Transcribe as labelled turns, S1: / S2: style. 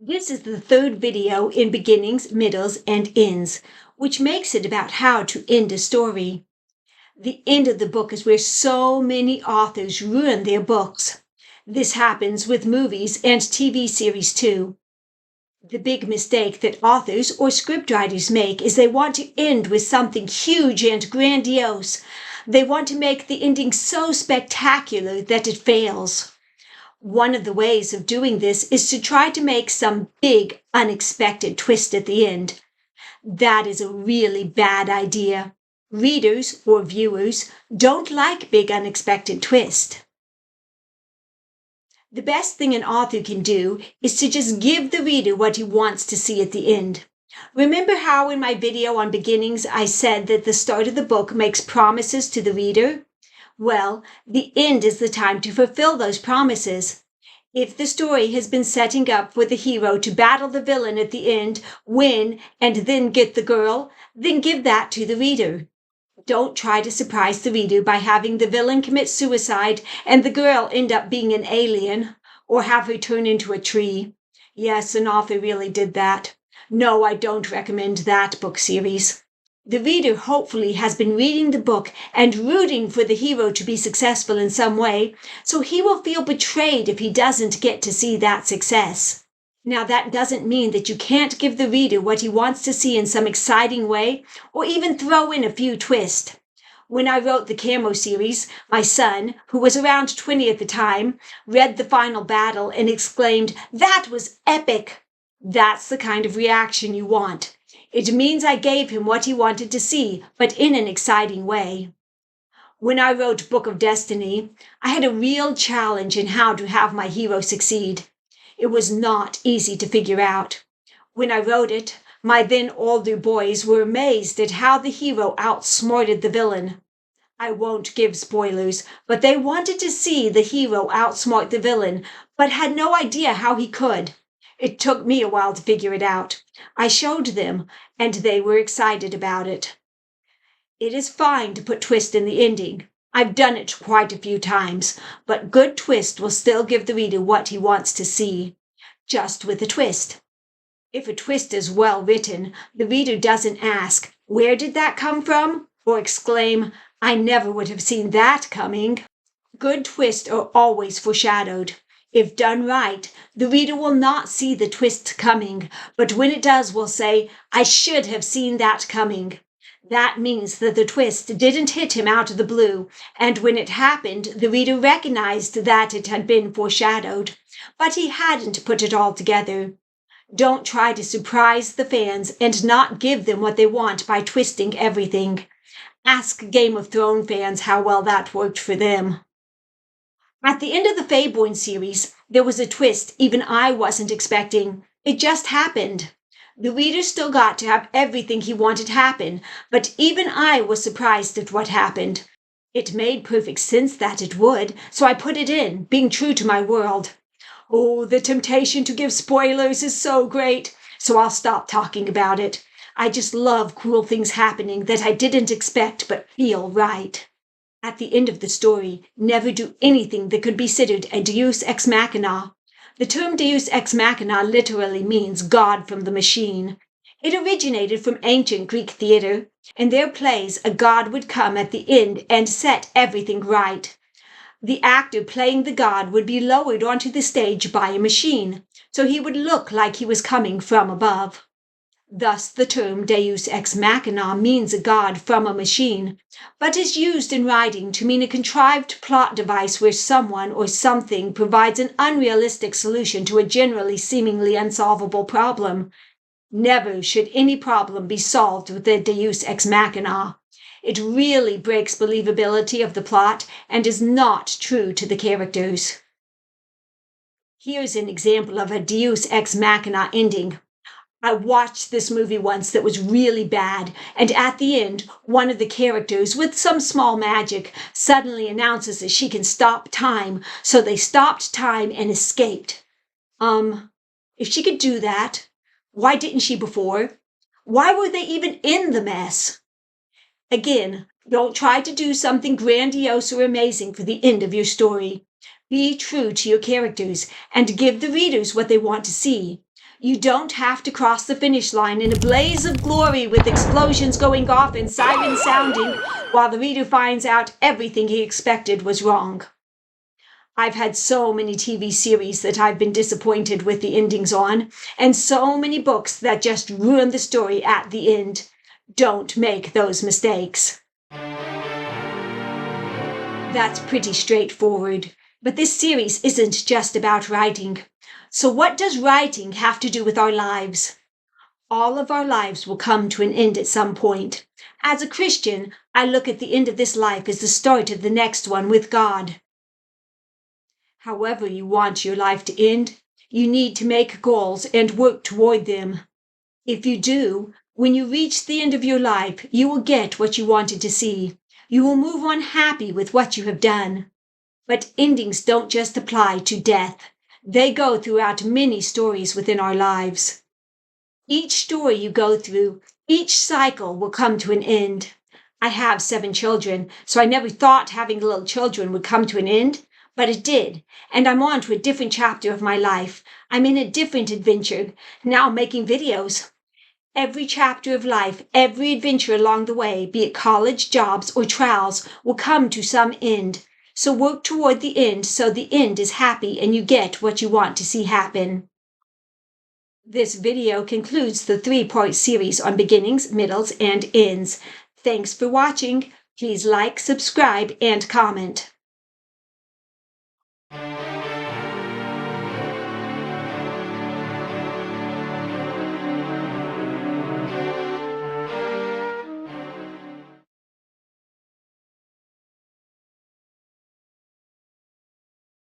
S1: This is the third video in Beginnings, Middles, and Ends, which makes it about how to end a story. The end of the book is where so many authors ruin their books. This happens with movies and TV series too. The big mistake that authors or scriptwriters make is they want to end with something huge and grandiose. They want to make the ending so spectacular that it fails. One of the ways of doing this is to try to make some big, unexpected twist at the end. That is a really bad idea. Readers or viewers don't like big, unexpected twists. The best thing an author can do is to just give the reader what he wants to see at the end. Remember how in my video on beginnings I said that the start of the book makes promises to the reader? Well, the end is the time to fulfill those promises. If the story has been setting up for the hero to battle the villain at the end, win, and then get the girl, then give that to the reader. Don't try to surprise the reader by having the villain commit suicide and the girl end up being an alien, or have her turn into a tree. Yes, an author really did that. No, I don't recommend that book series. The reader hopefully has been reading the book and rooting for the hero to be successful in some way, so he will feel betrayed if he doesn't get to see that success. Now, that doesn't mean that you can't give the reader what he wants to see in some exciting way, or even throw in a few twists. When I wrote the Camo series, my son, who was around 20 at the time, read the final battle and exclaimed, "That was epic!" That's the kind of reaction you want. It means I gave him what he wanted to see, but in an exciting way. When I wrote Book of Destiny, I had a real challenge in how to have my hero succeed. It was not easy to figure out. When I wrote it, my then older boys were amazed at how the hero outsmarted the villain. I won't give spoilers, but they wanted to see the hero outsmart the villain, but had no idea how he could. It took me a while to figure it out. I showed them, and they were excited about it. It is fine to put twist in the ending. I've done it quite a few times, but good twist will still give the reader what he wants to see, just with a twist. If a twist is well written, the reader doesn't ask, "Where did that come from?" or exclaim, "I never would have seen that coming." Good twists are always foreshadowed. If done right, the reader will not see the twist coming, but when it does will say, "I should have seen that coming." That means that the twist didn't hit him out of the blue, and when it happened, the reader recognized that it had been foreshadowed, but he hadn't put it all together. Don't try to surprise the fans and not give them what they want by twisting everything. Ask Game of Thrones fans how well that worked for them. At the end of the Faybourne series, there was a twist even I wasn't expecting. It just happened. The reader still got to have everything he wanted happen, but even I was surprised at what happened. It made perfect sense that it would, so I put it in, being true to my world. Oh, the temptation to give spoilers is so great, so I'll stop talking about it. I just love cool things happening that I didn't expect but feel right. At the end of the story, never do anything that could be considered a deus ex machina. The term deus ex machina literally means God from the machine. It originated from ancient Greek theater. In their plays, a god would come at the end and set everything right. The actor playing the god would be lowered onto the stage by a machine, so he would look like he was coming from above. Thus, the term deus ex machina means a god from a machine, but is used in writing to mean a contrived plot device where someone or something provides an unrealistic solution to a generally seemingly unsolvable problem. Never should any problem be solved with a deus ex machina. It really breaks believability of the plot and is not true to the characters. Here's an example of a deus ex machina ending. I watched this movie once that was really bad, and at the end, one of the characters, with some small magic, suddenly announces that she can stop time, so they stopped time and escaped. If she could do that, why didn't she before? Why were they even in the mess? Again, don't try to do something grandiose or amazing for the end of your story. Be true to your characters and give the readers what they want to see. You don't have to cross the finish line in a blaze of glory with explosions going off and sirens sounding while the reader finds out everything he expected was wrong. I've had so many TV series that I've been disappointed with the endings on, and so many books that just ruin the story at the end. Don't make those mistakes. That's pretty straightforward. But this series isn't just about writing. So, what does writing have to do with our lives? All of our lives will come to an end at some point. As a Christian, I look at the end of this life as the start of the next one with God. However you want your life to end, you need to make goals and work toward them. If you do, when you reach the end of your life, you will get what you wanted to see. You will move on happy with what you have done. But endings don't just apply to death. They go throughout many stories within our lives. Each story you go through, each cycle will come to an end. I have 7 children, so I never thought having little children would come to an end, but it did, and I'm on to a different chapter of my life. I'm in a different adventure, now making videos. Every chapter of life, every adventure along the way, be it college, jobs, or trials, will come to some end. So work toward the end so the end is happy and you get what you want to see happen. This video concludes the 3-part series on beginnings, middles, and ends. Thanks for watching. Please like, subscribe, and comment.